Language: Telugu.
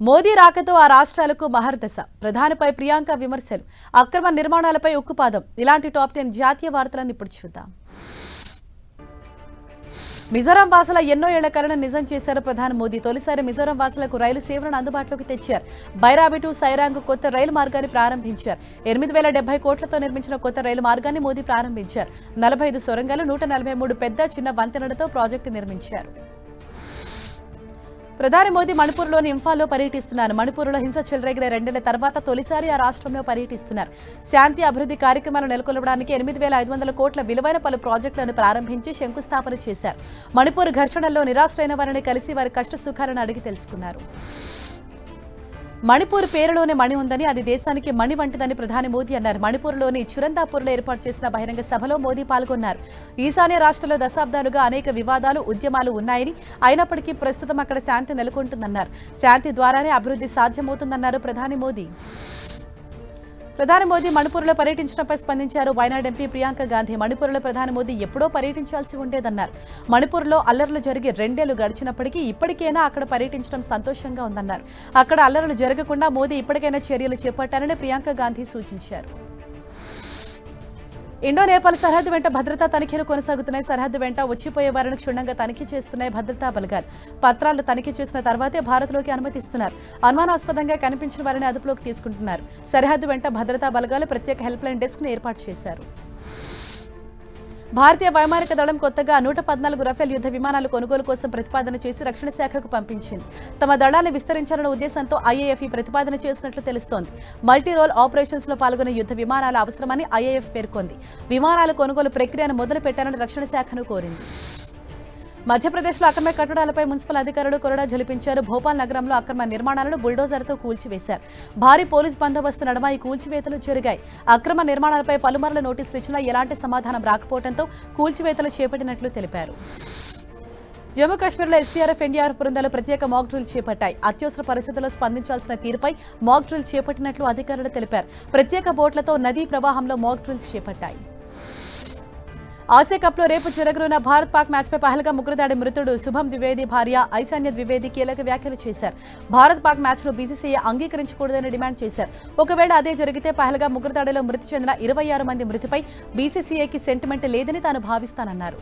మోదీ రాకతో ఆ రాష్ట్రాలకు మహర్దశ. ప్రధానిపై ప్రియాంక విమర్శలు, అక్రమ నిర్మాణాలపై ఉక్కుపాదం. ఇలాంటి టాప్ 10 జాతీయ వార్తలను ఇప్పుడు చూద్దాం. మిజోరాం వాసుల ఎన్నో ఏళ్ల కలను నిజం చేశారు ప్రధాని మోదీ. తొలిసారి మిజోరాం వాసులకు రైలు సేవలను అందుబాటులోకి తెచ్చారు. బైరాబి టు సైరాంగ్ కొత్త రైలు మార్గాన్ని ప్రారంభించారు. 8,070 కోట్లతో నిర్మించిన కొత్త రైలు మార్గాన్ని మోదీ ప్రారంభించారు. 45 సొరంగాలు, 143 పెద్ద చిన్న వంతెనలతో ప్రాజెక్టు నిర్మించారు. ప్రధాని మోదీ మణిపూర్లోని ఇంఫాల్లో పర్యటిస్తున్నారు. మణిపూర్లో హింస చెలరేగిన 2 ఏళ్ల తర్వాత తొలిసారి ఆ రాష్ట్రంలో పర్యటిస్తున్నారు. శాంతి అభివృద్ధి కార్యక్రమాలు నెలకొల్పడానికి 8,500 కోట్ల విలువైన పలు ప్రాజెక్టులను ప్రారంభించి శంకుస్థాపన చేశారు. మణిపూర్ ఘర్షణల్లో నిరాశ్రైన వారిని కలిసి వారి కష్ట సుఖాలను అడిగి తెలుసుకున్నారు. మణిపూర్ పేరులోనే మణి ఉందని, అది దేశానికి మణి వంటిదని ప్రధాని మోదీ అన్నారు. మణిపూర్లోని చురందాపూర్లో ఏర్పాటు చేసిన బహిరంగ సభలో మోదీ పాల్గొన్నారు. ఈశాన్య రాష్ట్రంలో దశాబ్దాలుగా అనేక వివాదాలు, ఉద్యమాలు ఉన్నాయని, అయినప్పటికీ ప్రస్తుతం అక్కడ శాంతి నెలకొంటుందన్నారు. శాంతి ద్వారానే అభివృద్ధి సాధ్యమవుతుందన్నారు ప్రధాని మోదీ. ప్రధాని మోదీ మణిపూర్లో పర్యటించడంపై స్పందించారు వయనాడ్ ఎంపీ ప్రియాంక గాంధీ. మణిపూర్లో ప్రధాని మోదీ ఎప్పుడో పర్యటించాల్సి ఉండేదన్నారు. మణిపూర్లో అల్లర్లు జరిగి 2 ఏళ్లు గడిచినప్పటికీ ఇప్పటికైనా అక్కడ పర్యటించడం సంతోషంగా ఉందన్నారు. అక్కడ అల్లర్లు జరగకుండా మోదీ ఇప్పటికైనా చర్యలు చేపట్టారని ప్రియాంక గాంధీ సూచించారు. ఇండో నేపాల్ సరిహద్దు వెంట భద్రతా తనిఖీలు కొనసాగుతున్నాయి. సరిహద్దు వెంట వచ్చిపోయే వారిని క్షుణ్ణంగా తనిఖీ చేస్తున్నాయి భద్రతా బలగాలు. పత్రాలు తనిఖీ చేసిన తర్వాతే భారత్లోకి అనుమతిస్తున్నారు. అనుమానాస్పదంగా కనిపించిన వారిని అదుపులోకి తీసుకుంటున్నారు. సరిహద్దు వెంట భద్రతా బలగాలు ప్రత్యేక హెల్ప్ లైన్ డెస్క్ ను ఏర్పాటు చేశారు. భారతీయ వైమానిక దళం కొత్తగా 114 రఫేల్ యుద్ధ విమానాలు కొనుగోలు కోసం ప్రతిపాదన చేసి రక్షణ శాఖకు పంపించింది. తమ దళాన్ని విస్తరించాలన్న ఉద్దేశంతో ఐఏఎఫ్ ఈ ప్రతిపాదన చేసినట్లు తెలుస్తోంది. మల్టీ రోల్ ఆపరేషన్స్ లో పాల్గొనే యుద్ధ విమానాలు అవసరమని ఐఏఎఫ్ పేర్కొంది. విమానాల కొనుగోలు ప్రక్రియను మొదలు పెట్టాలని రక్షణ శాఖను కోరింది. మధ్యప్రదేశ్లో అక్రమ కట్టడాలపై మున్సిపల్ అధికారులు కొరడా జలిపించారు. భోపాల్ నగరంలో అక్రమ నిర్మాణాలను బుల్డోజర్తో కూల్చివేశారు. భారీ పోలీస్ బందోబస్తు నడుమ ఈ కూల్చివేతలు జరిగాయి. అక్రమ నిర్మాణాలపై పలుమార్లు నోటీసులు ఇచ్చినా ఎలాంటి సమాధానం రాకపోవడంతో కూల్చివేతలు చేపట్టినట్లు తెలిపారు. జమ్మూ కాశ్మీర్లో ఎస్డీఆర్ఎఫ్, ఎన్డీఆర్ఎఫ్ బృందాలు ప్రత్యేక మాక్ డ్రిల్ చేపట్టాయి. అత్యవసర పరిస్థితుల్లో స్పందించాల్సిన తీరుపై మాక్ డ్రిల్ చేపట్టినట్లు అధికారులు తెలిపారు. ప్రత్యేక బోట్లతో నదీ ప్రవాహంలో మాక్ డ్రిల్స్ చేపట్టాయి. ఆసియా కప్లో రేపు జరగనున్న భారత్ పాక్ మ్యాచ్పై పహల్గాం ఉగ్రదాడి మృతుడు శుభం ద్వివేది భార్య ఐశాన్య ద్వివేది కీలక వ్యాఖ్యలు చేశారు. భారత్ పాక్ మ్యాచ్ను బీసీసీఐ అంగీకరించకూడదని డిమాండ్ చేశారు. ఒకవేళ అదే జరిగితే పహల్గాం ఉగ్రదాడిలో మృతి చెందిన 26 మంది మృతిపై బీసీసీఐకి సెంటిమెంట్ లేదని తాను భావిస్తానన్నారు.